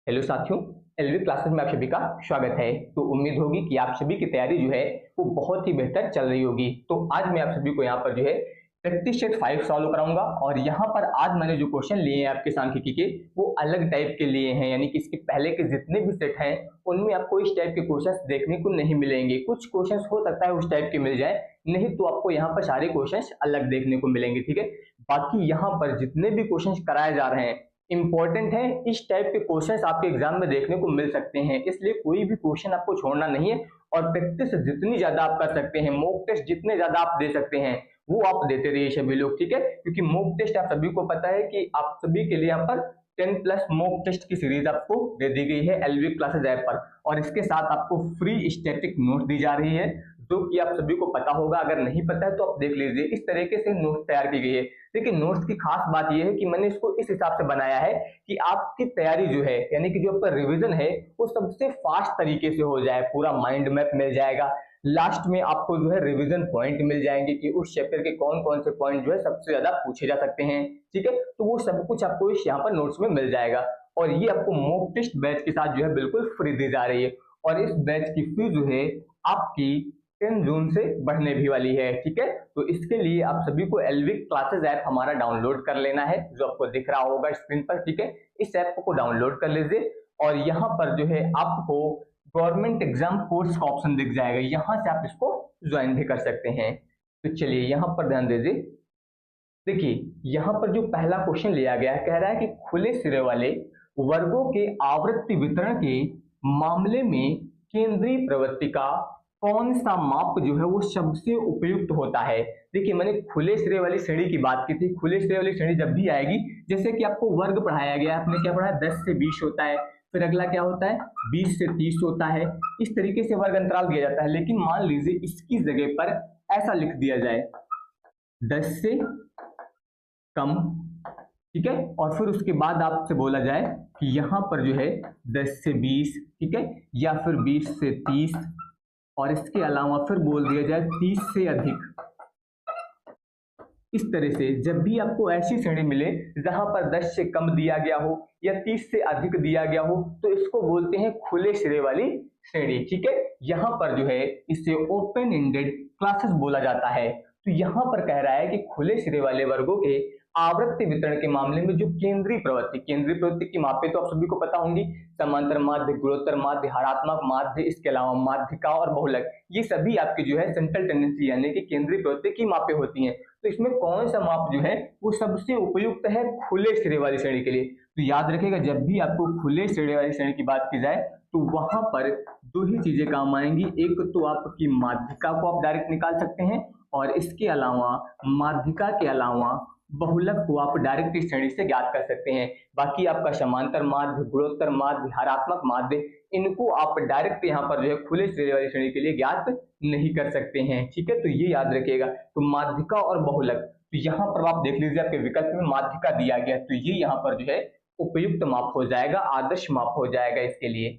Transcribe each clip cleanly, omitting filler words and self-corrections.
Hello साथियों, LV classes में आप सभी का स्वागत है। तो उम्मीद होगी कि आप सभी की तैयारी जो है वो बहुत ही बेहतर चल रही होगी। तो आज मैं आप सभी को यहाँ पर जो है प्रैक्टिस सेट 5 सॉल्व कराऊंगा और यहाँ पर आज मैंने जो क्वेश्चन लिए हैं आपके सांख्यिकी के वो अलग टाइप के लिए हैं, यानी कि इसके पहले के जितने भी सेट हैं उनमें आपको इस टाइप के क्वेश्चन देखने को नहीं मिलेंगे। कुछ क्वेश्चन हो सकता है उस टाइप के मिल जाए, नहीं तो आपको यहाँ पर सारे क्वेश्चन अलग देखने को मिलेंगे। ठीक है, बाकी यहाँ पर जितने भी क्वेश्चन कराए जा रहे हैं इंपॉर्टेंट है, इस टाइप के क्वेश्चंस आपके एग्जाम में देखने को मिल सकते हैं, इसलिए कोई भी क्वेश्चन आपको छोड़ना नहीं है। और प्रैक्टिस जितनी ज्यादा आप कर सकते हैं, मॉक टेस्ट जितने ज्यादा आप दे सकते हैं वो आप देते रहिए सभी लोग। ठीक है, क्योंकि मॉक टेस्ट आप सभी को पता है कि आप सभी के लिए यहाँ पर 10+ मॉक टेस्ट की सीरीज आपको दे दी गई है एलवी क्लासेस ऐप पर, और इसके साथ आपको फ्री स्टैटिक नोट दी जा रही है जो कि आप सभी को पता होगा। अगर नहीं पता है तो आप देख लीजिए, इस तरीके से नोट्स तैयार की गई है। देखिए, नोट्स की खास बात यह है कि मैंने इसको इस हिसाब से बनाया है कि आपकी तैयारी जो है, यानी कि जो आपका रिवीजन है वो सबसे फास्ट तरीके से हो जाए। पूरा माइंड मैप मिल जाएगा, लास्ट में आपको जो है रिवीजन पॉइंट मिल जाएंगे कि उस चैप्टर के कौन कौन से पॉइंट जो है सबसे ज्यादा पूछे जा सकते हैं। ठीक है, तो वो सब कुछ आपको इस यहाँ पर नोट्स में मिल जाएगा। और ये आपको मॉक टेस्ट बैच के साथ जो है बिल्कुल फ्री दी जा रही है, और इस बैच की फीस जो है आपकी 10 जून से बढ़ने भी वाली है। ठीक है, तो इसके लिए आप सभी को एलवी क्लासेस ऐप हमारा डाउनलोड कर लेना है, जो आपको दिख रहा होगा स्क्रीन पर। ठीक है, इस ऐप को डाउनलोड कर लीजिए और यहाँ पर जो है आपको गवर्नमेंट एग्जाम कोर्स का ऑप्शन दिख जाएगा, यहाँ से आप इसको ज्वाइन भी कर सकते हैं। तो चलिए यहाँ पर ध्यान दीजिए। देखिए, यहाँ पर जो पहला क्वेश्चन लिया गया है, कह रहा है कि खुले सिरे वाले वर्गों के आवृत्ति वितरण के मामले में केंद्रीय प्रवृत्ति का कौन सा माप जो है वो सबसे उपयुक्त होता है। देखिए, मैंने खुले सिरे वाली श्रेणी की बात की थी। खुले सिरे वाली श्रेणी जब भी आएगी, जैसे कि आपको वर्ग पढ़ाया गया, आपने क्या पढ़ा, 10 से 20 होता है, फिर अगला क्या होता है, 20 से 30 होता है, इस तरीके से वर्ग अंतराल दिया जाता है। लेकिन मान लीजिए इसकी जगह पर ऐसा लिख दिया जाए 10 से कम, ठीक है, और फिर उसके बाद आपसे बोला जाए कि यहाँ पर जो है 10 से 20, ठीक है, या फिर 20 से 30, और इसके अलावा फिर बोल दिया जाए 30 से अधिक। इस तरह से जब भी आपको ऐसी श्रेणी मिले जहां पर 10 से कम दिया गया हो या 30 से अधिक दिया गया हो, तो इसको बोलते हैं खुले सिरे वाली श्रेणी। ठीक है, यहाँ पर जो है इसे ओपन एंडेड क्लासेस बोला जाता है। तो यहाँ पर कह रहा है कि खुले सिरे वाले वर्गों के आवृत्ति वितरण के मामले में जो केंद्रीय प्रवृत्ति की मापे तो आप सभी को पता होंगी, समांतर माध्य, गुणोत्तर माध्य, हरात्मक माध्य, इसके अलावा माध्यिका और बहुलक, ये सभी आपकी जो है सेंट्रल टेंडेंसी यानी कि केंद्रीय प्रवृत्ति की मापे होती हैं। तो इसमें कौन सा माप जो है वो सबसे उपयुक्त है खुले सिरे वाली श्रेणी के लिए। तो याद रखिएगा, जब भी आपको खुले सिरे वाली श्रेणी की बात की जाए तो वहां पर दो ही चीजें काम आएंगी। एक तो आपकी माध्यिका को आप डायरेक्ट निकाल सकते हैं, और इसके अलावा माध्यिका के अलावा बहुलक को आप डायरेक्ट इस श्रेणी से ज्ञात कर सकते हैं। बाकी आपका समांतर माध्य, गुणोत्तर माध्य, हरात्मक माध्य, इनको आप डायरेक्ट यहाँ पर जो है खुले सिरे वाली श्रेणी के लिए ज्ञात नहीं कर सकते हैं। ठीक है, तो ये याद रखिएगा। तो माध्यिका और बहुलक, तो यहाँ पर आप देख लीजिए आपके विकल्प में माध्यिका दिया गया, तो ये यहाँ पर जो है उपयुक्त माप हो जाएगा, आदर्श माप हो जाएगा इसके लिए।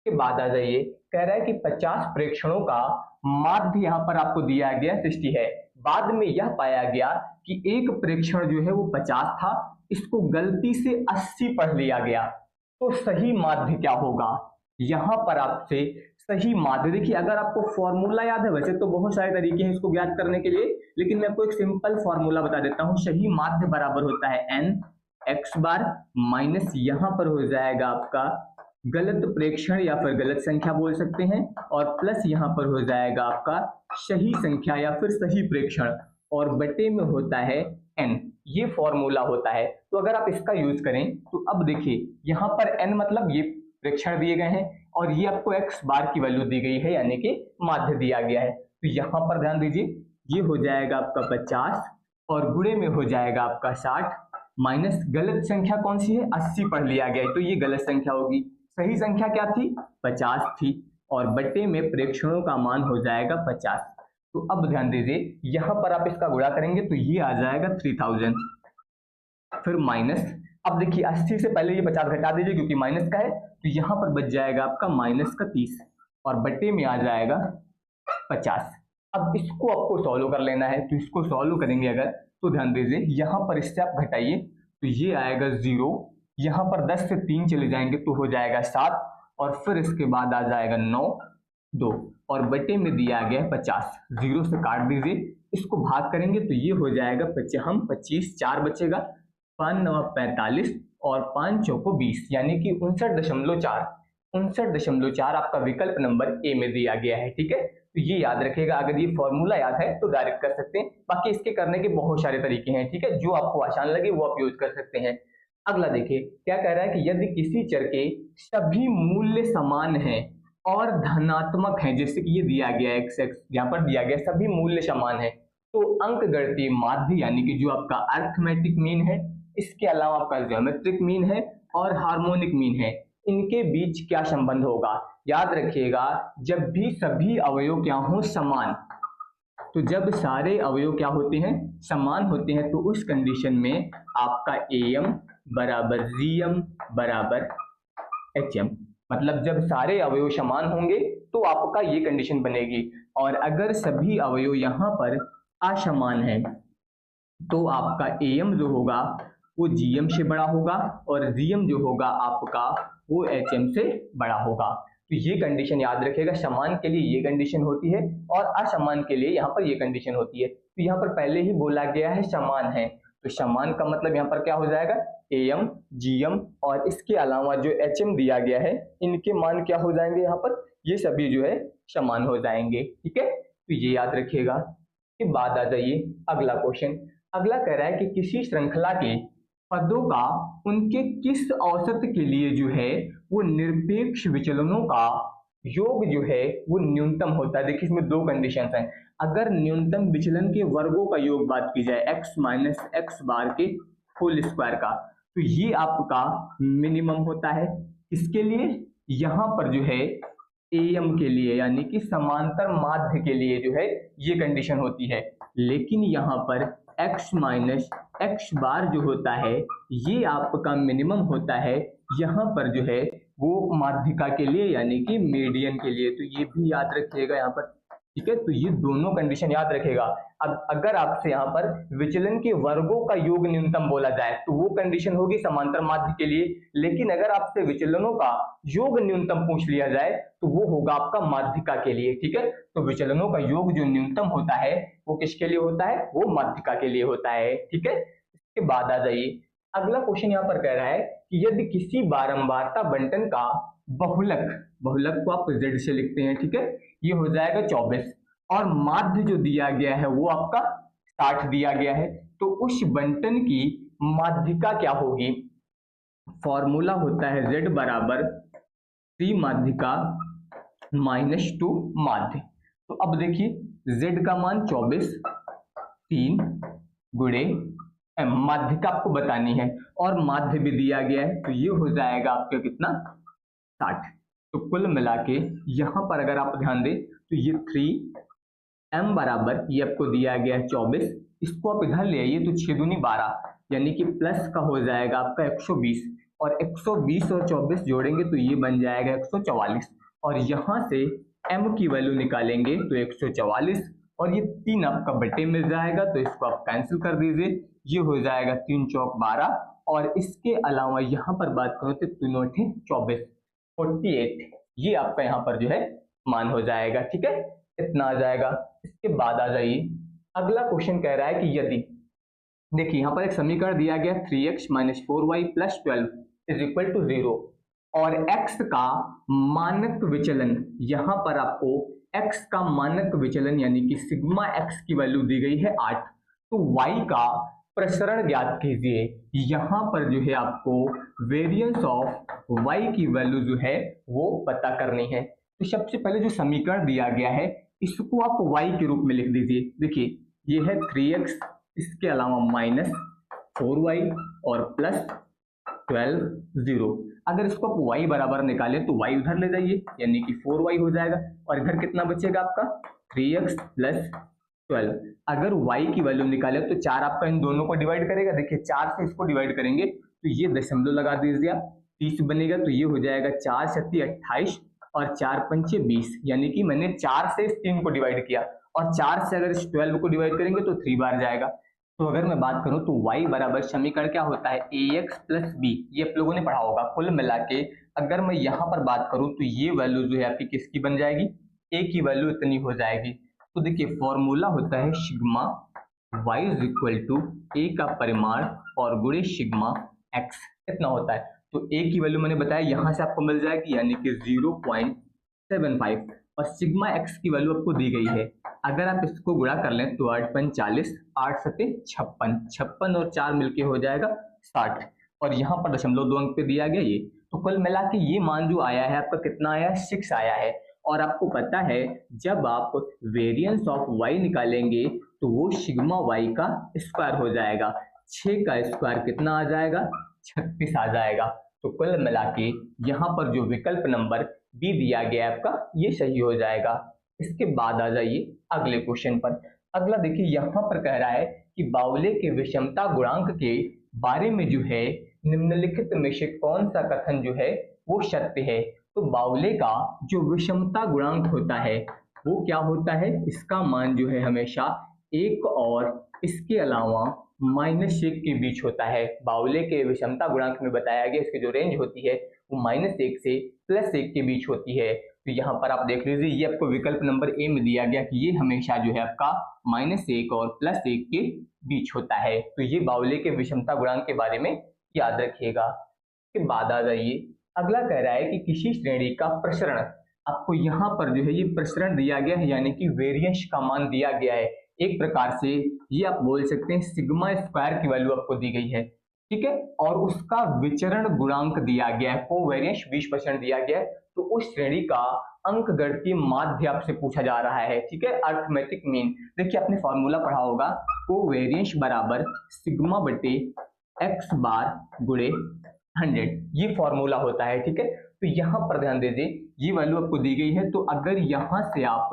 के बाद आ जाइए, कह रहा है कि 50 प्रेक्षणों का माध्य यहाँ पर आपको दिया गया 60 है। बाद में यह पाया गया कि एक प्रेक्षण जो है वो 50 था, इसको गलती से 80 पढ़ लिया गया, तो सही माध्य क्या होगा। यहाँ पर आपसे सही माध्य, देखिए अगर आपको फॉर्मूला याद है, वैसे तो बहुत सारे तरीके हैं इसको ज्ञात करने के लिए, लेकिन मैं आपको एक सिंपल फॉर्मूला बता देता हूँ। सही माध्य बराबर होता है n x बार माइनस यहाँ पर हो जाएगा आपका गलत प्रेक्षण या फिर गलत संख्या बोल सकते हैं, और प्लस यहाँ पर हो जाएगा आपका सही संख्या या फिर सही प्रेक्षण, और बटे में होता है n। ये फॉर्मूला होता है। तो अगर आप इसका यूज करें तो अब देखिए यहाँ पर n मतलब ये प्रेक्षण दिए गए हैं, और ये आपको x बार की वैल्यू दी गई है यानी कि माध्य दिया गया है। तो यहाँ पर ध्यान दीजिए, ये हो जाएगा आपका 50 और गुणे में हो जाएगा आपका 60, माइनस गलत संख्या कौन सी है, 80 पढ़ लिया गया है, तो ये गलत संख्या होगी। सही संख्या क्या थी, 50 थी, और बटे में प्रेक्षणों का मान हो जाएगा 50। तो अब ध्यान दीजिए, यहाँ पर आप इसका गुणा करेंगे तो ये आ जाएगा 3000, फिर माइनस, अब देखिए 80 से पहले ये 50 घटा दीजिए क्योंकि माइनस का है, तो यहाँ पर बच जाएगा आपका माइनस का 30 और बटे में आ जाएगा 50। अब इसको आपको सॉल्व कर लेना है, तो इसको सॉल्व करेंगे अगर, तो ध्यान दीजिए यहाँ पर इससे आप घटाइए तो ये आएगा 0 यहाँ पर 10 से 3 चले जाएंगे तो हो जाएगा 7, और फिर इसके बाद आ जाएगा 9, 2, और बटे में दिया गया है 50, 0 से काट दीजिए, इसको भाग करेंगे तो ये हो जाएगा 25, 4 बचेगा, 5 9 45, और 5 चौको 20, यानी कि 59.4 आपका विकल्प नंबर ए में दिया गया है। ठीक है, तो ये याद रखिएगा, अगर ये फॉर्मूला याद है तो डायरेक्ट कर सकते हैं, बाकी इसके करने के बहुत सारे तरीके हैं। ठीक है, जो आपको आसान लगे वो आप यूज कर सकते हैं। अगला देखिए क्या कह रहा है कि यदि किसी चर के सभी मूल्य समान हैं और धनात्मक हैं, जैसे कि ये दिया गया है x यहाँ पर दिया गया सभी मूल्य समान है, तो अंकगणितीय माध्य यानी कि जो आपका अरिथमेटिक मीन है, इसके अलावा आपका ज्योमेट्रिक मीन है और हार्मोनिक मीन है, इनके बीच क्या संबंध होगा। याद रखिएगा, जब भी सभी अवयव क्या हो समान, तो जब सारे अवयव क्या होते हैं समान होते हैं, तो उस कंडीशन में आपका am बराबर gm बराबर hm, मतलब जब सारे अवयव समान होंगे तो आपका ये कंडीशन बनेगी। और अगर सभी अवयव यहाँ पर असमान है तो आपका am जो होगा वो gm से बड़ा होगा, और gm जो होगा आपका वो hm से बड़ा होगा। तो ये कंडीशन याद रखिएगा, समान के लिए ये कंडीशन होती है और असमान के लिए यहाँ पर ये कंडीशन होती है। तो यहाँ पर पहले ही बोला गया है समान है, तो समान का मतलब यहाँ पर क्या हो जाएगा am gm, और इसके अलावा जो hm दिया गया है इनके मान क्या हो जाएंगे यहाँ पर, ये सभी जो है समान हो जाएंगे। ठीक है, तो ये याद रखिएगा। के बाद आ जाइए अगला क्वेश्चन। अगला कह रहा है कि किसी श्रृंखला के पदों का उनके किस औसत के लिए जो है वो निरपेक्ष विचलनों का योग जो है वो न्यूनतम होता है। देखिए इसमें दो कंडीशंस हैं, अगर न्यूनतम विचलन के वर्गों का योग बात की जाए x माइनस एक्स बार के होल स्क्वायर का, तो ये आपका मिनिमम होता है। इसके लिए यहाँ पर जो है am के लिए यानी कि समांतर माध्य के लिए जो है ये कंडीशन होती है, लेकिन यहाँ पर x माइनस एक्स बार जो होता है ये आपका मिनिमम होता है यहाँ पर जो है वो माध्यिका के लिए यानी कि मीडियन के लिए, तो ये भी याद रखिएगा यहाँ पर। ठीक है, तो ये दोनों कंडीशन याद रखेगा। अब अगर आपसे यहाँ पर विचलन के वर्गों का योग न्यूनतम बोला जाए तो वो कंडीशन होगी समांतर माध्य के लिए, लेकिन अगर आपसे विचलनों का योग न्यूनतम पूछ लिया जाए तो वो होगा आपका माध्यिका के लिए। ठीक है, तो विचलनों का योग जो न्यूनतम होता है वो किसके लिए होता है, वो माध्यिका के लिए होता है। ठीक है, इसके बाद आ जाइए अगला क्वेश्चन यहाँ पर कह रहा है कि यदि किसी बारंबारता बंटन का बहुलक, बहुलक को आप z से लिखते हैं, ठीक है, ये हो जाएगा 24, और माध्य जो दिया गया है वो आपका 60 दिया गया है, तो उस बंटन की माध्यिका क्या होगी। फॉर्मूला होता है z बराबर 3 माध्यिका माइनस 2 माध्य। तो अब देखिए z का मान 24, 3 गुणे माध्यिका आपको बतानी है और माध्य भी दिया गया है, तो ये हो जाएगा आपका कितना 60। तो कुल मिला के यहाँ पर अगर आप ध्यान दें तो ये 3m बराबर ये आपको दिया गया है 24, इसको आप इधर ले आइए तो 6 दूनी 12 यानी कि प्लस का हो जाएगा आपका 120, और 120 और 24 जोड़ेंगे तो ये बन जाएगा 144, और यहाँ से m की वैल्यू निकालेंगे तो 144, और ये 3 आपका बटे मिल जाएगा, तो इसको आप कैंसिल कर दीजिए, ये हो जाएगा 3 चौक 12, और इसके अलावा यहाँ पर बात करो तो 3 24, 48, ये आपका यहाँ पर जो है मान हो जाएगा। ठीक है, इतना आ जाएगा। इसके बाद आ जाइए अगला क्वेश्चन कह रहा है कि यदि देखिए यहाँ पर एक समीकरण दिया गया 3x minus 4y plus 12 is equal to 0, और x का मानक विचलन, यहाँ पर आपको x का मानक विचलन यानी कि सिग्मा x की वैल्यू दी गई है 8, तो y का प्रसरण ज्ञात कीजिए। यहाँ पर जो है आपको वेरिएंस ऑफ y की वैल्यू जो है वो पता करनी है। तो सबसे पहले जो समीकरण दिया गया है इसको आप y के रूप में लिख दीजिए। देखिए ये है 3x, इसके अलावा माइनस 4y और प्लस 12 0। अगर इसको आप y बराबर निकालें तो y उधर ले जाइए यानी कि 4y हो जाएगा, और इधर कितना बचेगा आपका 3x प्लस 12। अगर y की वैल्यू निकाले तो 4 आपका इन दोनों को डिवाइड करेगा, देखिए 4 से इसको डिवाइड करेंगे तो ये दशमलव लगा दीजिए आप, 30 बनेगा, तो ये हो जाएगा 4 सत्ती 28 और 4 पंचे 20, यानी कि मैंने 4 से इस 3 को डिवाइड किया, और 4 से अगर इस 12 को डिवाइड करेंगे तो 3 बार जाएगा, तो अगर मैं बात करूं तो y बराबर समीकरण क्या होता है ax प्लस बी, ये आप लोगों ने पढ़ा होगा। कुल मिला के अगर मैं यहाँ पर बात करूं तो ये वैल्यू जो है आपकी किसकी बन जाएगी, a की वैल्यू इतनी हो जाएगी। तो देखिए फॉर्मूला होता है sigma y is equal to A का परिमाण और गुणे सिग्मा x इतना होता है। तो a की वैल्यू मैंने बताया यहाँ से आपको मिल जाएगी यानी कि 0.75 और सिग्मा x की वैल्यू आपको दी गई है। अगर आप इसको गुणा कर लें तो 8×5 = 8 × 56, 56 और 4 मिलके हो जाएगा 60 और यहाँ पर 0.2 अंक पे दिया गया ये। तो कुल मिला के ये मान जो आया है आपका कितना आया है 6 आया है। और आपको पता है जब आप वेरिएंस ऑफ y निकालेंगे तो वो सिग्मा y का स्क्वायर हो जाएगा। 6 का स्क्वायर कितना आ जाएगा 36 आ जाएगा। तो कुल मिला के यहाँ पर जो विकल्प नंबर बी दिया गया आपका ये सही हो जाएगा। इसके बाद आ जाइए अगले क्वेश्चन पर। अगला देखिए यहाँ पर कह रहा है कि बाउले के विषमता गुणांक के बारे में जो है निम्नलिखित में से कौन सा कथन जो है वो सत्य है। तो बाउले का जो विषमता गुणांक होता है वो क्या होता है, इसका मान जो है हमेशा 1 और इसके अलावा -1 के बीच होता है। बाउले के विषमता गुणांक में बताया गया इसकी जो रेंज होती है वो -1 से +1 के बीच होती है। तो यहाँ पर आप देख लीजिए ये आपको विकल्प नंबर ए में दिया गया कि ये हमेशा जो है आपका -1 और +1 के बीच होता है। तो ये बाउले के विषमता गुणांक के बारे में याद रखिएगा। इसके बाद आ जाइए अगला कह रहा है कि किसी श्रेणी का प्रसरण, आपको यहाँ पर जो है ये प्रसरण दिया गया है यानी कि वेरिएंस का मान दिया गया है। एक प्रकार से ये आप बोल सकते हैं सिग्मा स्क्वायर की वैल्यू आपको दी गई है, ठीक है, और उसका विचरण गुणांक दिया गया है, कोवेरिएंस 20% दिया गया है। तो उस श्रेणी का अंकगणितीय माध्य आपसे पूछा जा रहा है, ठीक है, अरिथमेटिक मीन। देखिए आपने फॉर्मूला पढ़ा होगा कोवेरिएंस बराबर सिग्मा बटे x बार गुणे 100, ये फॉर्मूला होता है, ठीक है। तो यहाँ पर ध्यान दीजिए ये वैल्यू आपको दी गई है। तो अगर यहाँ से आप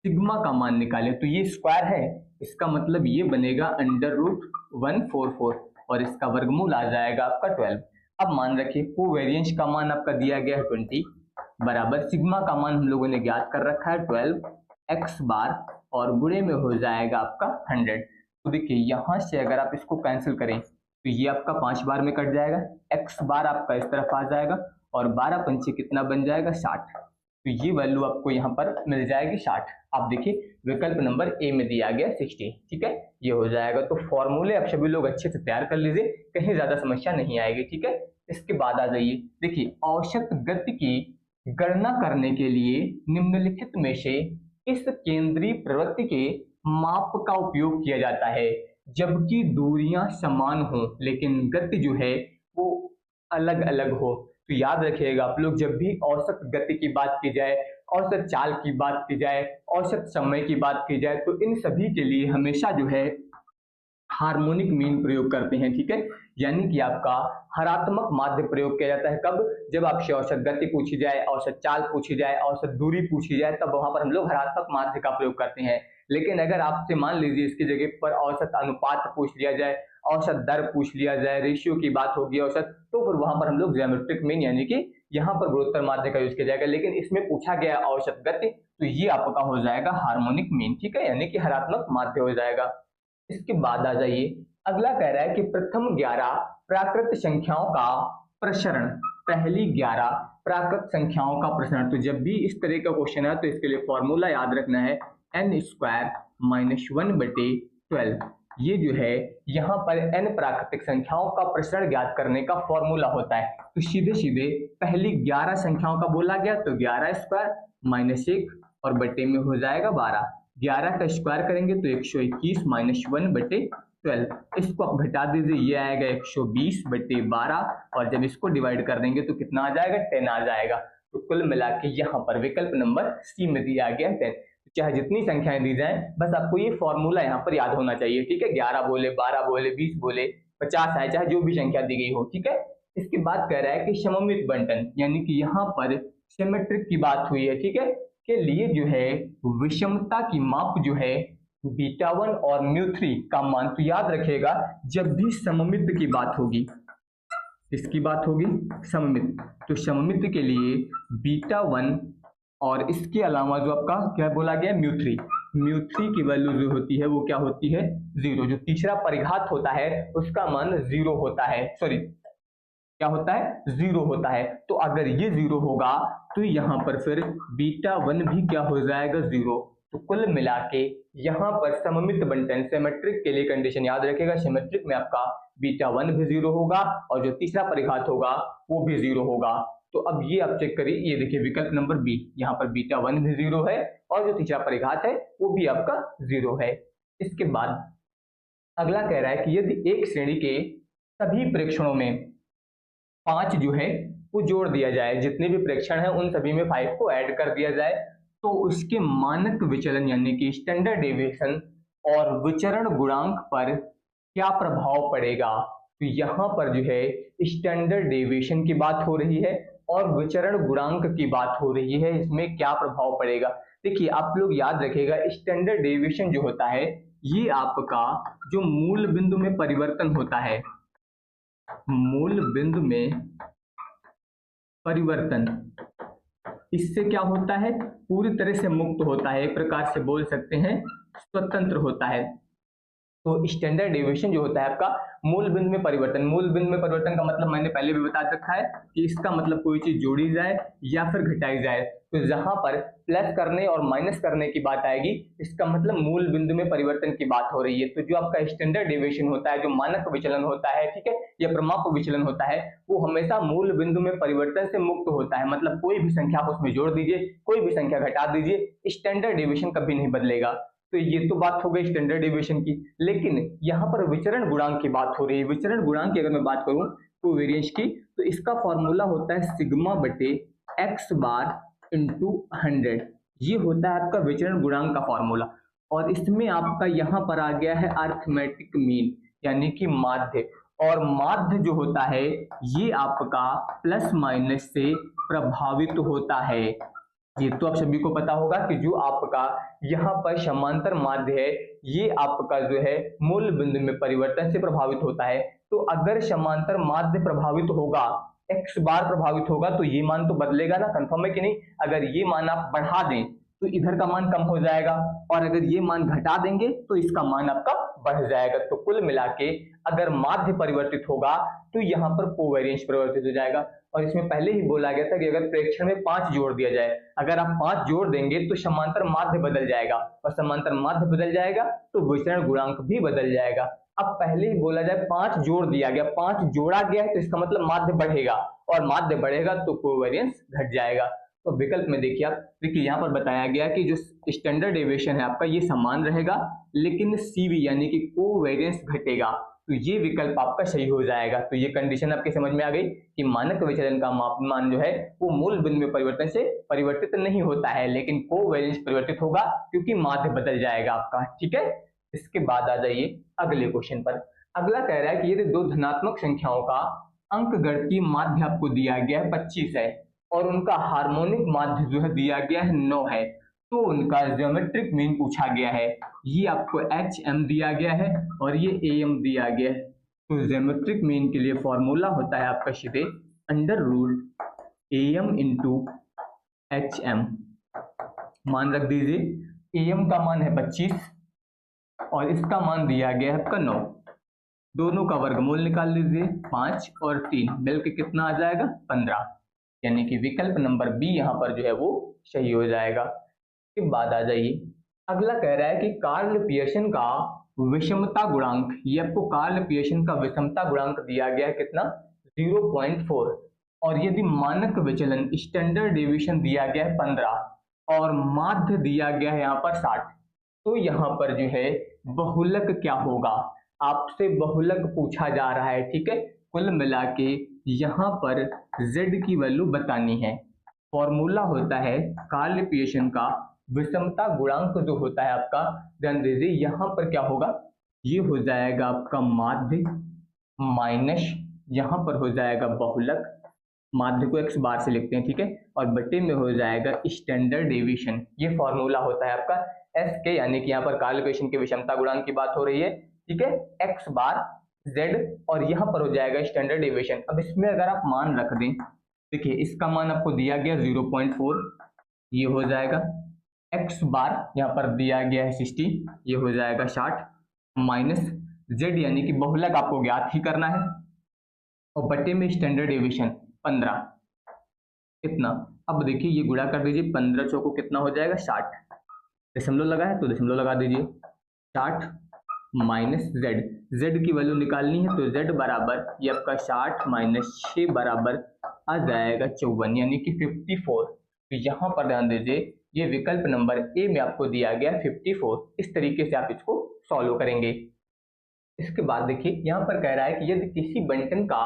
सिग्मा का मान निकालें तो ये स्क्वायर है, इसका मतलब ये बनेगा √144 और इसका वर्गमूल आ जाएगा आपका 12। अब मान रखिए कोवेरिएंस का मान आपका दिया गया है 20 बराबर सिग्मा का मान हम लोगों ने ज्ञात कर रखा है 12x बार और गुणे में हो जाएगा आपका 100। तो देखिए यहाँ से अगर आप इसको कैंसिल करें तो ये आपका 5 बार में कट जाएगा, x बार आपका इस तरफ आ जाएगा और 12 पंचे कितना बन जाएगा 60। तो ये वैल्यू आपको यहाँ पर मिल जाएगी 60। आप देखिए विकल्प नंबर ए में दिया गया 60, ठीक है, ये हो जाएगा। तो फॉर्मूले आप सभी लोग अच्छे से तैयार कर लीजिए, कहीं ज्यादा समस्या नहीं आएगी, ठीक है। इसके बाद आ जाइए देखिए औसत गति की गणना करने के लिए निम्नलिखित में से इस केंद्रीय प्रवृत्ति के माप का उपयोग किया जाता है जबकि दूरियां समान हो लेकिन गति जो है वो अलग अलग हो। तो याद रखिएगा आप लोग जब भी औसत गति की बात की जाए, औसत चाल की बात की जाए, औसत समय की बात की जाए तो इन सभी के लिए हमेशा जो है हार्मोनिक मीन प्रयोग करते हैं, ठीक है, यानी कि आपका हरात्मक माध्य प्रयोग किया जाता है। कब, जब आपसे औसत गति पूछी जाए, औसत चाल पूछी जाए, औसत दूरी पूछी जाए, तब वहां पर हम लोग हरात्मक माध्य का प्रयोग करते हैं। लेकिन अगर आपसे मान लीजिए इसकी जगह पर औसत अनुपात पूछ लिया जाए, औसत दर पूछ लिया जाए, रेशियो की बात होगी औसत, तो फिर वहां पर हम लोग ज्योमेट्रिक मीन यानी कि यहाँ पर गुणोत्तर माध्य का यूज किया जाएगा। लेकिन इसमें पूछा गया औसत गति तो ये आपका हो जाएगा हार्मोनिक मीन, ठीक है, यानी कि हरात्मक माध्य हो जाएगा। इसके बाद आ जाइए अगला कह रहा है कि प्रथम 11 प्राकृत संख्याओं का प्रसरण, पहली 11 प्राकृत संख्याओं का प्रसरण। तो जब भी इस तरह का क्वेश्चन है तो इसके लिए फॉर्मूला याद रखना है n² - 1/12। ये जो है यहाँ पर n प्राकृतिक संख्याओं का प्रसरण ज्ञात करने का फॉर्मूला होता है। तो सीधे सीधे पहली 11 संख्याओं का बोला गया तो 11² - 1 और बटे में हो जाएगा 12। 11 का स्क्वायर करेंगे तो 121 - 1/12। इसको आप घटा दीजिए, ये आएगा 120/12 और जब इसको डिवाइड कर देंगे तो कितना आ जाएगा 10 आ जाएगा। तो कुल मिला के यहाँ पर विकल्प नंबर सी में दिया गया 10। चाहे जितनी संख्याएं दी जाएं बस आपको ये फॉर्मूला यहाँ पर याद होना चाहिए, ठीक है, 11 बोले, 12 बोले, 20 बोले, 50 आए, चाहे जो भी संख्या दी गई हो, ठीक है। इसके बाद कह रहा है कि सममित बंटन यानी कि यहाँ पर सिमेट्रिक की बात हुई है, ठीक है, के लिए जो है विषमता की माप जो है β1 और μ3 का मान। तो याद रखिएगा जब भी सममित की बात होगी, इसकी बात होगी सममित, तो सममित के लिए β1 और इसके अलावा जो आपका क्या बोला गया μ3, μ3 की वैल्यू जो होती है वो क्या होती है 0। जो तीसरा परिघात होता है उसका मान 0 होता है, सॉरी क्या होता है 0 होता है। तो अगर ये 0 होगा तो यहाँ पर फिर β1 भी क्या हो जाएगा 0। तो कुल मिला के यहाँ पर सममित बंटन सिमेट्रिक के लिए कंडीशन याद रखेगा, सिमेट्रिक में आपका β1 भी 0 होगा और जो तीसरा परिघात होगा वो भी 0 होगा। तो अब ये आप चेक करिए, ये देखिए विकल्प नंबर बी, यहाँ पर β1 भी 0 है और जो तीसरा परिघात है वो भी आपका 0 है। इसके बाद अगला कह रहा है कि यदि एक श्रेणी के सभी प्रेक्षणों में 5 जो है वो जोड़ दिया जाए, जितने भी प्रेक्षण है उन सभी में 5 को ऐड कर दिया जाए, तो उसके मानक विचलन यानी कि स्टैंडर्ड डेविएशन और विचरण गुणांक पर क्या प्रभाव पड़ेगा। तो यहाँ पर जो है स्टैंडर्ड डेविएशन की बात हो रही है और विचरण गुणांक की बात हो रही है, इसमें क्या प्रभाव पड़ेगा। देखिए आप लोग याद रखिएगा, स्टैंडर्ड डेविएशन जो होता है ये आपका जो मूल बिंदु में परिवर्तन होता है, मूल बिंदु में परिवर्तन, इससे क्या होता है पूरी तरह से मुक्त होता है, एक प्रकार से बोल सकते हैं स्वतंत्र होता है। तो स्टैंडर्ड डेविएशन जो होता है आपका मूल बिंदु में परिवर्तन, मूल बिंदु में परिवर्तन का मतलब मैंने पहले भी बता रखा है कि इसका मतलब कोई चीज जोड़ी जाए या फिर घटाई जाए। तो जहां पर प्लस करने और माइनस करने की बात आएगी इसका मतलब मूल बिंदु में परिवर्तन की बात हो रही है। तो जो आपका स्टैंडर्ड डेविएशन होता है, जो मानक विचलन होता है, ठीक है, या प्रमाप विचलन होता है, वो हमेशा मूल बिंदु में परिवर्तन से मुक्त होता है। मतलब कोई भी संख्या आप उसमें जोड़ दीजिए, कोई भी संख्या घटा दीजिए, स्टैंडर्ड डेविएशन कभी नहीं बदलेगा। तो ये तो बात हो गई स्टैंडर्ड डेविएशन की, लेकिन यहाँ पर विचरण गुणांक की बात हो रही है। विचरण गुणांक की अगर मैं बात करूं कोवेरियंस की, तो इसका फॉर्मूला होता है सिग्मा बटे एक्स बार इंटू 100। ये होता है आपका विचरण गुणांक का फॉर्मूला और इसमें आपका यहाँ पर आ गया है अरिथमेटिक मीन यानी कि माध्य। और माध्य जो होता है ये आपका प्लस माइनस से प्रभावित होता है। ये तो आप सभी को पता होगा कि जो आपका यहाँ पर समांतर माध्य है ये आपका जो है मूल बिंदु में परिवर्तन से प्रभावित होता है। तो अगर समांतर माध्य प्रभावित होगा, एक्स बार प्रभावित होगा, तो ये मान तो बदलेगा ना, कंफर्म है कि नहीं। अगर ये मान आप बढ़ा दें तो इधर का मान कम हो जाएगा और अगर ये मान घटा देंगे तो इसका मान आपका बढ़ जाएगा। तो कुल मिला के अगर माध्य परिवर्तित होगा तो यहाँ पर कोवेरियंस परिवर्तित हो जाएगा। और इसमें पहले ही बोला गया था कि अगर प्रेक्षण में 5 जोड़ दिया जाए, अगर आप 5 जोड़ देंगे तो समांतर माध्य बदल जाएगा और समांतर माध्य बदल जाएगा तो विचरण गुणांक भी बदल जाएगा। अब पहले ही बोला जाए 5 जोड़ दिया गया, 5 जोड़ा गया है तो इसका मतलब माध्य बढ़ेगा और माध्य बढ़ेगा तो कोवेरियंस घट जाएगा। तो विकल्प में देखिए आप, देखिए यहाँ पर बताया गया कि जो स्टैंडर्ड डेविएशन है आपका ये समान रहेगा लेकिन सीवी यानी कि कोवेरियंस घटेगा। तो ये विकल्प आपका सही हो जाएगा। तो ये कंडीशन आपके समझ में आ गई कि मानक विचलन का मापमान जो है वो मूल बिंदु में परिवर्तन से परिवर्तित नहीं होता है लेकिन कोवेरियंस परिवर्तित होगा क्योंकि माध्य बदल जाएगा आपका, ठीक है। इसके बाद आ जाइए अगले क्वेश्चन पर। अगला कह रहा है कि यदि दो धनात्मक संख्याओं का अंकगणितीय माध्य आपको दिया गया है 25 है और उनका हार्मोनिक माध्य जो है दिया गया है 9 है, तो उनका ज्योमेट्रिक मीन पूछा गया है। ये आपको HM दिया गया है और ये AM दिया गया है। तो ज्योमेट्रिक मीन के लिए फॉर्मूला होता है आपका सीधे under root AM into HM। मान रख दीजिए AM का मान है 25 और इसका मान दिया गया है आपका 9। दोनों का वर्गमूल निकाल लीजिए, 5 और 3 मिलकर कितना आ जाएगा 15, यानी कि विकल्प नंबर बी यहाँ पर जो है वो सही हो जाएगा। के बाद आ जाइए अगला कह रहा है कि कार्ल पियर्सन का विषमता गुणांक, ये आपको कार्ल पियर्सन का विषमता गुणांक दिया गया है कितना 0.4 और यदि मानक विचलन स्टैंडर्ड डेविएशन दिया गया है 15 और माध्य दिया गया है यहाँ पर 60, तो यहाँ पर जो है बहुलक क्या होगा, आपसे बहुलक पूछा जा रहा है, ठीक है। कुल मिला के यहाँ पर z की वैल्यू बतानी है। फॉर्मूला होता है कार्ल पियर्सन का विषमता गुणांक जो होता है आपका, ध्यान दीजिए यहाँ पर क्या होगा, ये हो जाएगा आपका माध्य माइनस यहाँ पर हो जाएगा बहुलक, माध्य को x बार से लिखते हैं, ठीक है, और बटे में हो जाएगा स्टैंडर्ड डेविएशन। ये फॉर्मूला होता है आपका एस के, यानी कि यहाँ पर कार्ल पियर्सन के विषमता गुणांक की बात हो रही है, ठीक है, x बार z और यहाँ पर हो जाएगा स्टैंडर्ड डेविएशन। अब इसमें अगर आप मान रख दें, देखिए इसका मान आपको दिया गया 0.4, ये हो जाएगा एक्स बार यहाँ पर दिया गया है 60, ये हो जाएगा 60 माइनस जेड यानी कि बहुलक आपको ज्ञात ही करना है और बटे में स्टैंडर्ड डेविएशन 15 इतना। अब देखिए ये गुणा कर दीजिए, 15 चौको कितना हो जाएगा 60, दशमलव लगा है तो दशमलव लगा दीजिए, 60 माइनस जेड, जेड की वैल्यू निकालनी है तो जेड बराबर ये आपका 60 माइनस 6 बराबर आ जाएगा 54 यानी कि 54। तो यहाँ पर ध्यान दीजिए ये विकल्प नंबर ए में आपको दिया गया 54। इस तरीके से आप इसको सॉल्व करेंगे। इसके बाद देखिए यहाँ पर कह रहा है कि यदि किसी बंटन का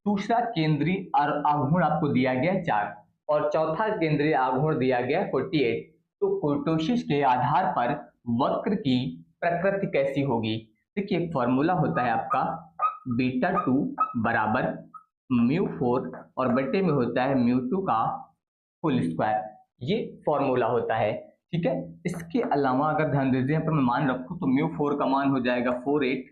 दूसरा केंद्रीय आघूर्ण आपको दिया गया 4 और चौथा केंद्रीय आघूर्ण दिया गया 48, तो कुर्टोसिस के आधार पर वक्र की प्रकृति कैसी होगी। देखिए एक फॉर्मूला होता है आपका बीटा 2 बराबर म्यू 4 और बटे में होता है म्यू 2 का होल स्क्वायर, ये फॉर्मूला होता है। ठीक है, इसके अलावा अगर ध्यान दीजिए यहाँ पर मैं मान रखूं तो म्यू 4 का मान हो जाएगा 48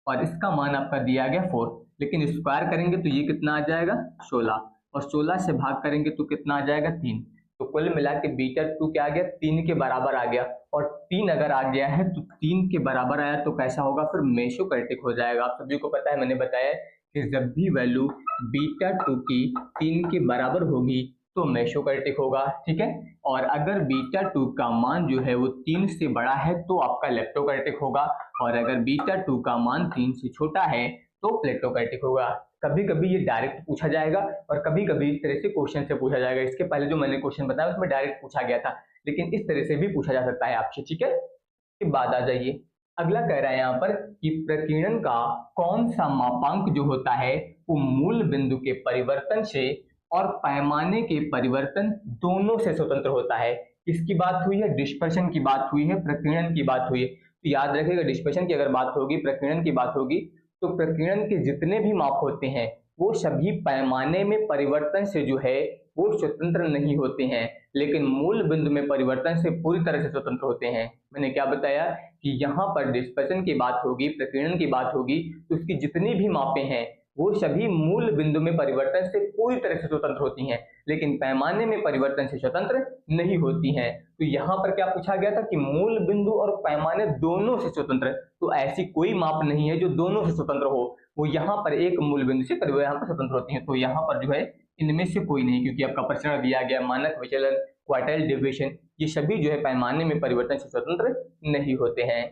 और इसका मान आपका दिया गया 4, लेकिन स्क्वायर करेंगे तो ये कितना आ जाएगा 16 और 16 से भाग करेंगे तो कितना आ जाएगा 3। तो कुल मिला के बीटा 2 क्या आ गया 3 के बराबर आ गया और 3 अगर आ गया है तो 3 के बराबर आया तो कैसा होगा फिर मेसोकर्टिक हो जाएगा। आप सभी को पता है, मैंने बताया कि जब भी वैल्यू बीटा 2 की 3 के बराबर होगी तो मेसोकर्टिक होगा। ठीक है, और अगर बीटा 2 का मान जो है वो 3 से बड़ा है तो आपका लेप्टोकर्टिक होगा और अगर बीटा 2 का मान 3 से छोटा है तो प्लेटोकर्टिक होगा। कभी कभी ये डायरेक्ट पूछा जाएगा और कभी कभी इस तरह से क्वेश्चन से पूछा जाएगा। इसके पहले जो मैंने क्वेश्चन बताया उसमें डायरेक्ट पूछा गया था, लेकिन इस तरह से भी पूछा जा सकता है आपसे। ठीक है, इसके बाद आ जाइए, अगला कह रहा है यहाँ पर कि प्रकीर्णन का कौन सा मापांक जो होता है वो मूल बिंदु के परिवर्तन से और पैमाने के परिवर्तन दोनों से स्वतंत्र होता है। किसकी बात हुई है, डिस्पर्शन की बात हुई है, प्रकीर्णन की बात हुई है। तो याद रखिएगा डिस्पर्शन की अगर बात होगी, प्रकीर्णन की बात होगी, तो प्रकीर्णन के जितने भी माप होते हैं वो सभी पैमाने में परिवर्तन से जो है वो स्वतंत्र नहीं होते हैं, लेकिन मूल बिंदु में परिवर्तन से पूरी तरह से स्वतंत्र होते हैं। मैंने क्या बताया कि यहाँ पर डिस्पर्शन की बात होगी, प्रकीर्णन की बात होगी, तो उसकी जितनी भी मापें हैं वो सभी मूल बिंदु में परिवर्तन से पूरी तरह से स्वतंत्र होती हैं, लेकिन पैमाने में परिवर्तन से स्वतंत्र नहीं होती हैं। तो यहाँ पर क्या पूछा गया था कि मूल बिंदु और पैमाने दोनों से स्वतंत्र, तो ऐसी कोई माप नहीं है जो दोनों से स्वतंत्र हो, वो यहाँ पर एक मूल बिंदु से यहाँ पर स्वतंत्र होती है। तो यहाँ पर जो है इनमें से कोई नहीं, क्योंकि आपका प्रश्न दिया गया मानक विचलन, क्वार्टाइल डेविएशन, ये सभी जो है पैमाने में परिवर्तन से स्वतंत्र नहीं होते हैं।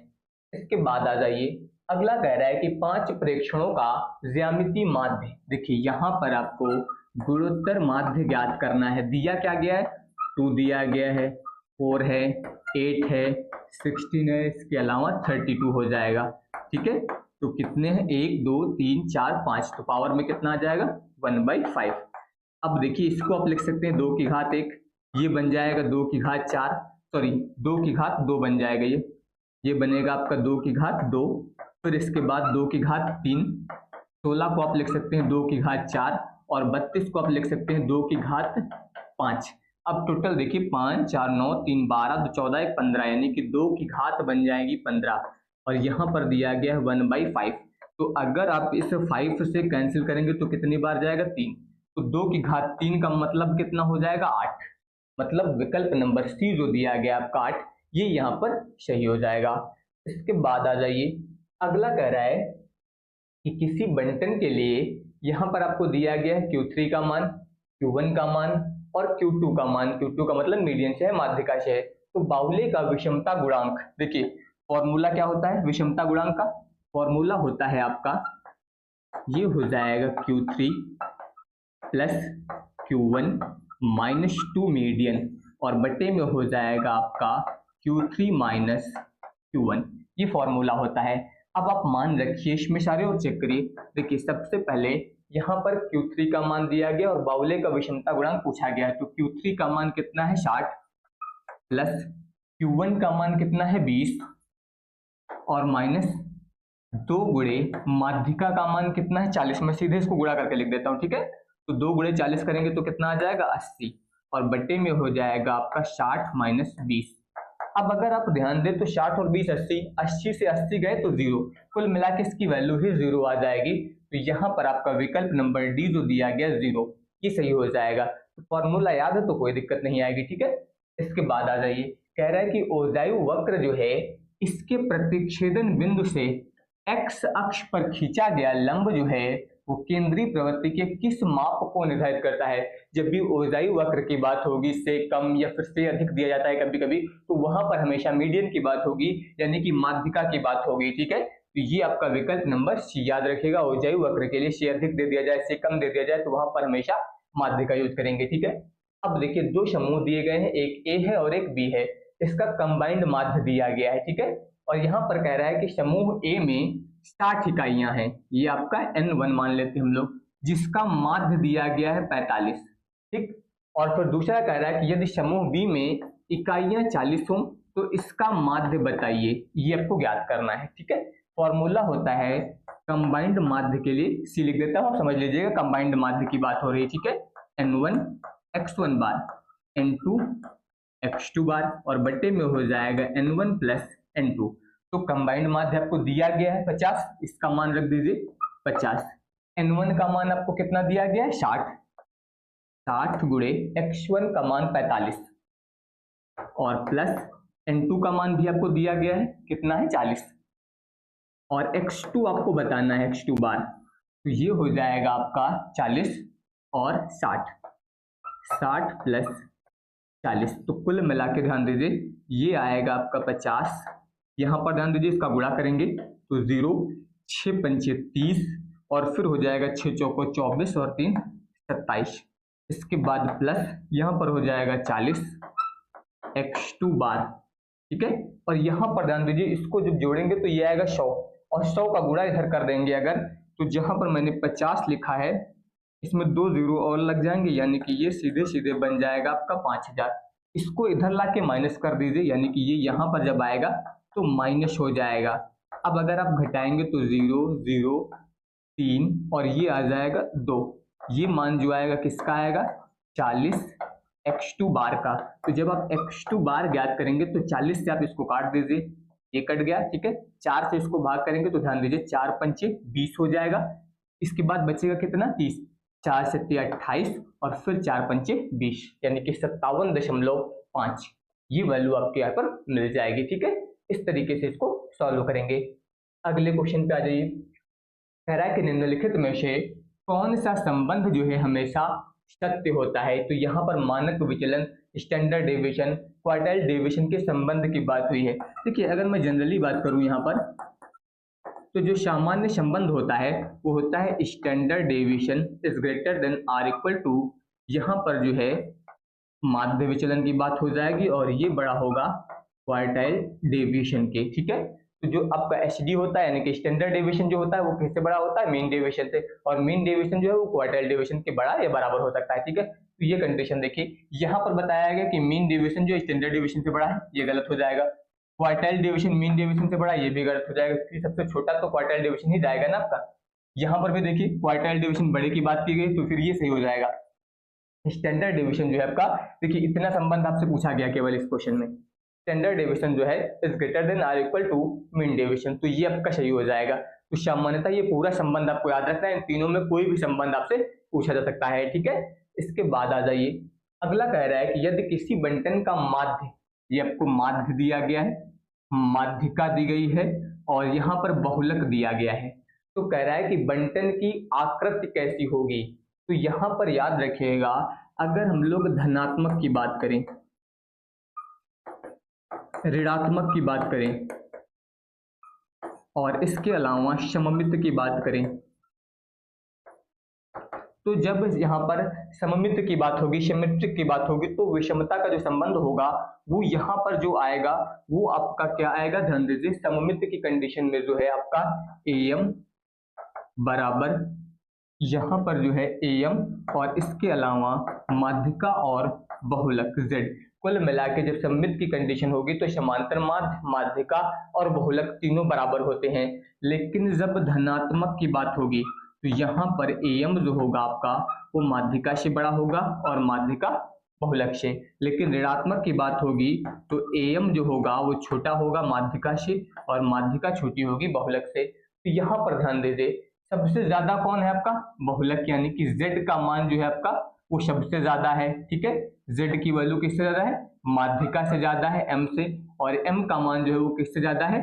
इसके बाद आ जाइए, अगला कह रहा है कि 5 प्रेक्षणों का ज्यामितीय माध्य। देखिए यहाँ पर आपको गुणोत्तर माध्य ज्ञात करना है। दिया क्या गया है, 2 दिया गया है, 4 है, 8 है, 16 है, इसके अलावा 32 हो जाएगा। ठीक है, तो कितने हैं 1 2 3 4 5, तो पावर में कितना आ जाएगा 1/5। अब देखिए इसको आप लिख सकते हैं 2 की घात 1, ये बन जाएगा 2 की घात 4, सॉरी 2 की घात 2 बन जाएगा, ये बनेगा आपका 2 की घात 2, फिर इसके बाद 2 की घात 3, 16 को आप लिख सकते हैं 2 की घात 4 और 32 को आप लिख सकते हैं 2 की घात 5। अब टोटल देखिए 5 4 9 3 12 2 14 1 15, यानी कि 2 की घात बन जाएगी 15 और यहाँ पर दिया गया है 1/5। तो अगर आप इस 5 से कैंसिल करेंगे तो कितनी बार जाएगा 3, तो 2 की घात 3 का मतलब कितना हो जाएगा 8, मतलब विकल्प नंबर सी जो दिया गया आपका 8, ये यहाँ पर सही हो जाएगा। इसके बाद आ जाइए, अगला कह रहा है कि किसी बंटन के लिए यहाँ पर आपको दिया गया है Q3 का मान, Q1 का मान और Q2 का मान। Q2 का मतलब मीडियन से है, माध्यिका से है। तो बाहुल्य का विषमता गुणांक, देखिए फॉर्मूला क्या होता है विषमता गुणांक का, फॉर्मूला होता है आपका ये हो जाएगा Q3 plus Q1 minus 2 median और बटे में हो जाएगा आपका Q3 माइनस Q1, ये फॉर्मूला होता है। अब आप मान रखिए इसमें सारे और चेक करिए। देखिए सबसे पहले यहाँ पर Q3 का मान दिया गया और बाहुल्य का विषमता गुणांक पूछा गया है, तो Q3 का मान कितना है 60 प्लस Q1 का मान कितना है 20 और माइनस 2 गुणे माध्यिका का मान कितना है 40। मैं सीधे इसको गुणा करके लिख देता हूँ। ठीक है, तो 2 गुणे 40 करेंगे तो कितना आ जाएगा 80 और बटे में हो जाएगा आपका 60 माइनस 20। अब अगर आप ध्यान दें तो 60 और 20 80, 80 से 80 गए तो 0, कुल मिला के इसकी वैल्यू ही 0 आ जाएगी। तो यहाँ पर आपका विकल्प नंबर डी जो दिया गया 0, ये सही हो जाएगा। तो फॉर्मूला याद है तो कोई दिक्कत नहीं आएगी। ठीक है, इसके बाद आ जाइए, कह रहा है कि ओजायु वक्र जो है इसके प्रतिच्छेदन बिंदु से एक्स अक्ष पर खींचा गया लंब जो है वो केंद्रीय प्रवृत्ति के किस माप को निर्धारित करता है। जब भी ओजायु वक्र की बात होगी, से कम या फिर से अधिक दिया जाता है कभी कभी, तो वहां पर हमेशा मीडियन की बात होगी, यानी कि माध्यिका की बात होगी। ठीक है, तो ये आपका विकल्प नंबर सी याद रखेगा। ओजायु वक्र के लिए से अधिक दे दिया जाए, से कम दे दिया जाए, तो वहां पर हमेशा माध्यिका यूज करेंगे। ठीक है, अब देखिए दो समूह दिए गए हैं, एक ए है और एक बी है, इसका कंबाइंड माध्य दिया गया है। ठीक है, और यहाँ पर कह रहा है कि समूह ए में 60 इकाइयां हैं, ये आपका N1 मान लेते हैं हम लोग, जिसका माध्य दिया गया है 45। ठीक, और फिर दूसरा कह रहा है कि यदि समूह बी में इकाइयां 40 हो तो इसका माध्य बताइए, ये आपको ज्ञात करना है। ठीक है, फॉर्मूला होता है कंबाइंड माध्य के लिए, सी लिख देता हूं, समझ लीजिएगा कंबाइंड माध्य की बात हो रही है। ठीक है, N1 x1 बार N2 x2 बार और बट्टे में हो जाएगा N1 प्लस N2। तो कंबाइंड माध्य आपको दिया गया है 50, इसका मान रख दीजिए 50। N1 का मान आपको कितना दिया गया है 60 गुणे x1 का मान 45 और प्लस N2 का मान भी आपको दिया गया है कितना है 40 और x2 आपको बताना है x2 बार, तो ये हो जाएगा आपका 40 और 60 प्लस 40, तो कुल मिला के ध्यान दीजिए ये आएगा आपका 50। यहाँ पर ध्यान दीजिए इसका गुणा करेंगे तो 0, 6 पंचे 30 और फिर हो जाएगा 6 चौको 24 और 3 27। इसके बाद प्लस यहाँ पर हो जाएगा 40 x2 बार। ठीक है, और यहाँ पर ध्यान दीजिए इसको जब जोड़ेंगे तो ये आएगा 100 और 100 का गुणा इधर कर देंगे अगर, तो जहाँ पर मैंने 50 लिखा है इसमें 2 0 और लग जाएंगे, यानी कि ये सीधे सीधे बन जाएगा आपका 5000। इसको इधर ला के माइनस कर दीजिए, यानी कि ये यहाँ पर जब आएगा तो माइनस हो जाएगा। अब अगर आप घटाएंगे तो 0 0 3 और ये आ जाएगा 2, ये मान जो आएगा किसका आएगा 40 x2 बार का। तो जब आप x2 बार ज्ञात करेंगे तो 40 से आप इसको काट दीजिए, ये कट गया। ठीक है, 4 से इसको भाग करेंगे तो ध्यान दीजिए 4 पंचे 20 हो जाएगा। इसके बाद बचेगा कितना 30, 4 से 28 और फिर 4 पंचे 20, यानी कि 57.5 ये वैल्यू आपके यहाँ पर मिल जाएगी। ठीक है, इस तरीके से इसको सॉल्व करेंगे। अगले क्वेश्चन पे आ जाइए। कह रहा है कि निम्नलिखित में से कौन सा संबंध जो है हमेशा सत्य होता है। तो यहाँ पर मानक विचलन, स्टैंडर्ड डेविएशन, क्वार्टाइल डेविएशन के संबंध की बात हुई है। देखिए अगर मैं जनरली बात करूँ यहाँ पर, तो जो सामान्य संबंध होता है वो होता है standard deviation is greater than or equal to, यहाँ पर जो है माध्य विचलन की बात हो जाएगी और ये बड़ा होगा क्वार्टाइल डेविएशन के। ठीक है, तो जो आपका एचडी होता है यानी कि स्टैंडर्ड डेविएशन जो होता है वो किससे बड़ा होता है मीन डेविएशन से, और मीन डेविएशन जो है वो क्वार्टाइल डेविएशन के बड़ा या बराबर हो सकता है। ठीक है, तो ये कंडीशन देखिए, यहाँ पर बताया गया कि मीन डेविएशन जो स्टैंडर्ड डेविएशन से बड़ा है, ये गलत हो जाएगा। क्वार्टाइल डेविएशन मीन डेविएशन से बड़ा, ये भी गलत हो जाएगा, क्योंकि सबसे छोटा तो क्वार्टाइल डेविएशन ही जाएगा ना आपका। यहाँ पर भी देखिए क्वार्टाइल डेविएशन बड़े की बात की गई तो फिर ये सही हो जाएगा। स्टैंडर्ड डेविएशन जो है आपका, देखिए इतना संबंध आपसे पूछा गया केवल इस क्वेश्चन में, स्टैंडर्ड डेविएशन जो है is greater than or equal to mean deviation, तो ये आपका सही हो जाएगा। तो सामान्यतः ये पूरा संबंध आपको याद रखना है, इन तीनों में कोई भी संबंध आपसे पूछा जा सकता है। ठीक है, इसके बाद आ जाइए, अगला कह रहा है कि यदि किसी बंटन का माध्य, ये आपको माध्य दिया गया है, माध्यिका दी गई है और यहाँ पर बहुलक दिया गया है, तो कह रहा है कि बंटन की आकृति कैसी होगी। तो यहाँ पर याद रखिएगा, अगर हम लोग धनात्मक की बात करें, ऋणात्मक की बात करें और इसके अलावा सममित की बात करें, तो जब यहाँ पर सममित की बात होगी, सिमेट्रिक की बात होगी, तो विषमता का जो संबंध होगा वो यहाँ पर जो आएगा वो आपका क्या आएगा, ध्यान दीजिए सममित की कंडीशन में जो है आपका AM बराबर, यहाँ पर जो है AM और इसके अलावा माध्यिका और बहुलक Z, कुल मिला के जब सममित की कंडीशन होगी तो समांतर माध्य, माध्यिका और बहुलक तीनों बराबर होते हैं। लेकिन जब धनात्मक की बात होगी तो यहाँ पर AM जो होगा आपका वो माध्यिका से बड़ा होगा और माध्यिका बहुलक से। लेकिन ऋणात्मक की बात होगी तो AM जो होगा वो छोटा होगा माध्यिका से और माध्यिका छोटी होगी बहुलक से। तो यहाँ पर ध्यान दीजिए सबसे ज्यादा कौन है आपका बहुलक, यानी कि Z का मान जो है आपका वो सबसे ज्यादा है, ठीक है। z की वैल्यू किससे ज्यादा है, माध्यिका से ज्यादा है m से, और m का मान जो है वो किससे ज्यादा है,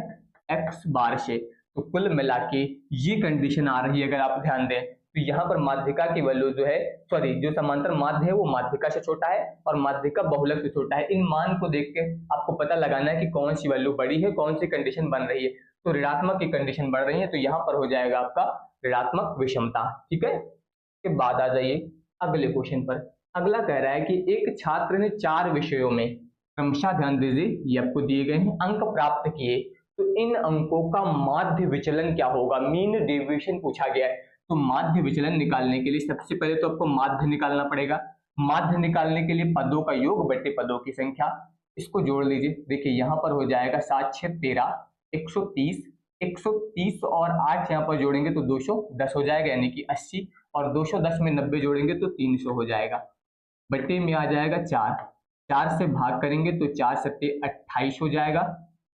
x बार से। तो कुल मिला के ये कंडीशन आ रही है, अगर आप ध्यान दें तो यहाँ पर माध्यिका की वैल्यू जो है, सॉरी जो समांतर माध्य है वो माध्यिका से छोटा है और माध्यिका बहुलक से छोटा है। इन मान को देख के आपको पता लगाना है कि कौन सी वैल्यू बड़ी है, कौन सी कंडीशन बन रही है। तो ऋणात्मक की कंडीशन बढ़ रही है, तो यहाँ पर हो जाएगा आपका ऋणात्मक विषमता, ठीक है। के बाद आ जाइए अगले क्वेश्चन पर। अगला कह रहा है कि एक छात्र ने 4 विषयों में, क्रमशः ध्यान दीजिए ये आपको दिए गए हैं, अंक प्राप्त किए, तो इन अंकों का माध्य विचलन क्या होगा, मीन डेविएशन पूछा गया है। तो माध्य विचलन निकालने के लिए सबसे पहले तो आपको माध्य निकालना पड़ेगा। माध्य निकालने के लिए पदों का योग बटे पदों की संख्या, इसको जोड़ लीजिए। देखिए यहाँ पर हो जाएगा 7 6 13, 130, 130 और 8 यहाँ पर जोड़ेंगे तो 210 हो जाएगा, यानी कि 80, और 210 में 90 जोड़ेंगे तो 300 हो जाएगा। बटे में आ जाएगा 4, 4 से भाग करेंगे तो 4 सत्ते 28 हो जाएगा।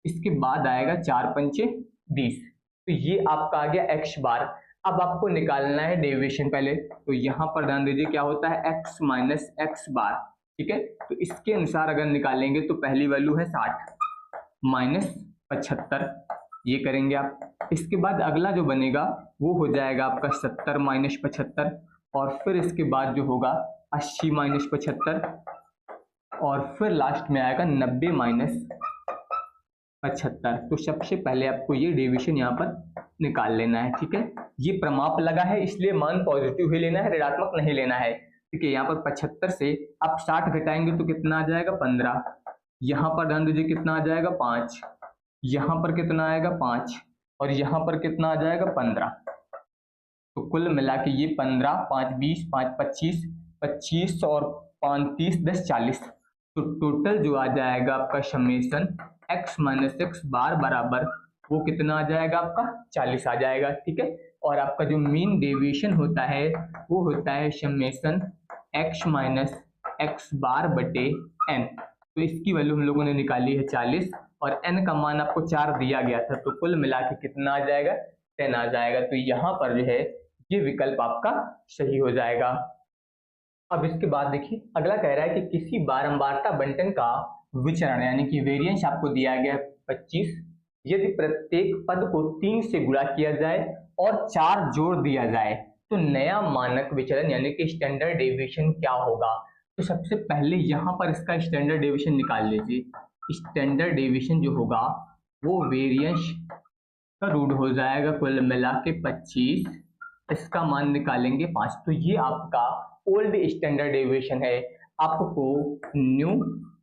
इसके बाद आएगा 4 पंचे 20, तो ये आपका आ गया x बार। अब आपको निकालना है डेविएशन पहले, तो यहाँ पर ध्यान दीजिए क्या होता है, x माइनस एक्स बार, ठीक है। तो इसके अनुसार अगर निकालेंगे तो पहली वैल्यू है 60 माइनस 75, ये करेंगे आप। इसके बाद अगला जो बनेगा वो हो जाएगा आपका 70 माइनस 75, और फिर इसके बाद जो होगा 80 माइनस 75, और फिर लास्ट में आएगा 90 माइनस 75। तो सबसे पहले आपको ये डेविएशन यहाँ पर निकाल लेना है, ठीक है। ये प्रमाप लगा है इसलिए मान पॉजिटिव ही लेना है, ऋणात्मक नहीं लेना है, ठीक है। यहाँ पर 75 से आप 60 घटाएंगे तो कितना आ जाएगा 15, यहाँ पर ध्यान दीजिए कितना आ जाएगा 5, यहाँ पर कितना आएगा 5, और यहाँ पर कितना आ जाएगा 15। तो कुल मिला के ये 15, 5 20, 5 25, 25 और 5 30, 10 40। तो टोटल जो आ जाएगा आपका समेशन x माइनस एक्स बार बराबर वो कितना आ जाएगा आपका 40 आ जाएगा, ठीक है। और आपका जो मीन डेविएशन होता है वो होता है समेशन x माइनस एक्स बार बटे n। तो इसकी वैल्यू हम लोगों ने निकाली है 40, और n का मान आपको 4 दिया गया था, तो कुल मिला के कितना आ जाएगा 10 आ जाएगा। तो यहाँ पर जो है ये विकल्प आपका सही हो जाएगा। अब इसके बाद देखिए अगला कह रहा है कि किसी बारंबारता बंटन का विचरण यानी कि वेरिएंस आपको दिया गया 25, यदि प्रत्येक पद को 3 से गुणा किया जाए और 4 जोड़ दिया जाए तो नया मानक विचलन यानी कि स्टैंडर्ड डेविएशन क्या होगा। तो सबसे पहले यहाँ पर इसका स्टैंडर्ड डेविएशन निकाल लीजिए। स्टैंडर्ड डेविएशन जो होगा वो वेरिएंस का रूट हो जाएगा कुल मिला के 25, इसका मान निकालेंगे 5। तो ये आपका ओल्ड स्टैंडर्ड डेविएशन है, आपको न्यू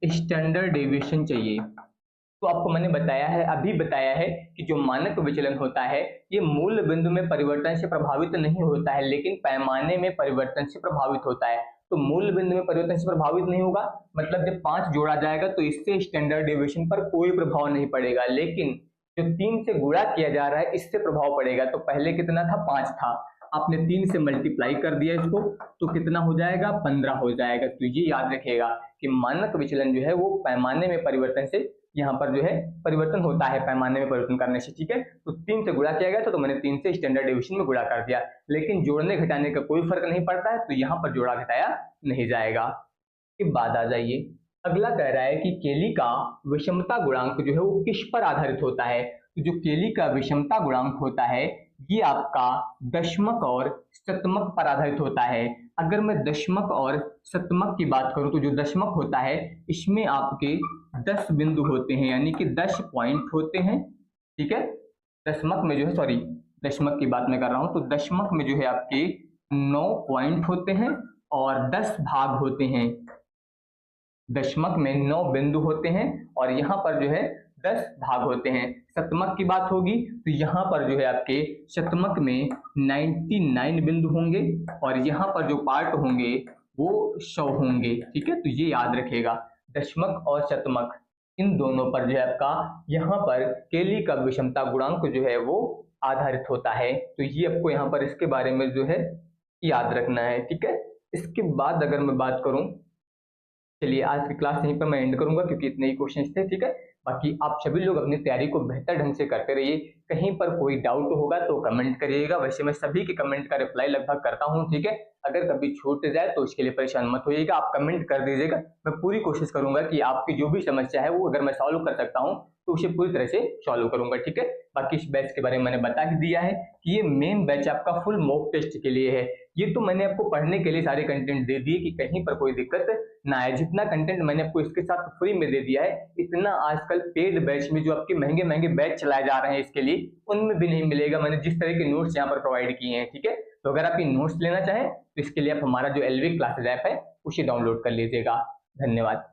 स्टैंडर्ड डेविएशन चाहिए। तो आपको मैंने बताया है, अभी बताया है कि जो मानक विचलन होता है ये मूल बिंदु में परिवर्तन से प्रभावित नहीं होता है, लेकिन पैमाने में परिवर्तन से प्रभावित होता है। तो मूल बिंदु में परिवर्तन से प्रभावित नहीं होगा, मतलब जब 5 जोड़ा जाएगा तो इससे स्टैंडर्ड डेविएशन पर कोई प्रभाव नहीं पड़ेगा, लेकिन जो 3 से गुणा किया जा रहा है इससे प्रभाव पड़ेगा। तो पहले कितना था 5 था, आपने 3 से मल्टीप्लाई कर दिया इसको तो कितना हो जाएगा 15 हो जाएगा। तो ये याद रखिएगा कि मानक विचलन जो है वो पैमाने में परिवर्तन से यहाँ पर जो है परिवर्तन होता है, पैमाने में परिवर्तन करने से, ठीक है। तो 3 से गुणा किया गया था तो मैंने 3 से स्टैंडर्ड डेविएशन में गुणा कर दिया, लेकिन जोड़ने घटाने का कोई फर्क नहीं पड़ता है, तो यहाँ पर जोड़ा घटाया नहीं जाएगा। इसके बाद आ जाइए अगला कह रहा है कि केली का विषमता गुणांक जो है वो किस पर आधारित होता है। तो जो केली का विषमता गुणांक होता है ये आपका दशमक और शतमक पर आधारित होता है। अगर मैं दशमक और शतमक की बात करूं तो जो दशमक होता है इसमें आपके 10 बिंदु होते हैं, यानी कि 10 पॉइंट होते हैं, ठीक है। दशमक में जो है, सॉरी दशमक की बात मैं कर रहा हूं, तो दशमक में जो है आपके 9 पॉइंट होते हैं और 10 भाग होते हैं। दशमक में 9 बिंदु होते हैं और यहाँ पर जो है 10 भाग होते हैं। शतमक की बात होगी तो यहाँ पर जो है आपके शतमक में 99 बिंदु होंगे और यहाँ पर जो पार्ट होंगे वो 100 होंगे, ठीक है। तो ये याद रखिएगा, दशमक और शतमक इन दोनों पर जो है आपका यहाँ पर केली का विषमता गुणांक जो है वो आधारित होता है। तो ये आपको यहाँ पर इसके बारे में जो है याद रखना है, ठीक है। इसके बाद अगर मैं बात करूं, चलिए आज की क्लास यहीं पर मैं एंड करूंगा क्योंकि इतने ही क्वेश्चंस थे, ठीक है। बाकी आप सभी लोग अपनी तैयारी को बेहतर ढंग से करते रहिए। कहीं पर कोई डाउट होगा तो कमेंट करिएगा, वैसे मैं सभी के कमेंट का रिप्लाई लगभग करता हूं, ठीक है। अगर कभी छूट जाए तो उसके लिए परेशान मत होइएगा, आप कमेंट कर दीजिएगा। मैं पूरी कोशिश करूंगा कि आपकी जो भी समस्या है वो अगर मैं सॉल्व कर सकता हूँ तो उसे पूरी तरह से सॉल्व करूंगा, ठीक है। बाकी इस बैच के बारे में मैंने बता ही दिया है कि ये मेन बैच आपका फुल मॉक टेस्ट के लिए है। ये तो मैंने आपको पढ़ने के लिए सारे कंटेंट दे दिए कि कहीं पर कोई दिक्कत ना आए। जितना कंटेंट मैंने आपको इसके साथ फ्री में दे दिया है, इतना आजकल पेड बैच में जो आपके महंगे महंगे बैच चलाए जा रहे हैं इसके लिए, उनमें भी नहीं मिलेगा। मैंने जिस तरह के नोट्स यहाँ पर प्रोवाइड किए हैं, ठीक है। तो अगर आप ये नोट्स लेना चाहें तो इसके लिए आप हमारा जो एलवी क्लासेज ऐप है उसे डाउनलोड कर लीजिएगा। धन्यवाद।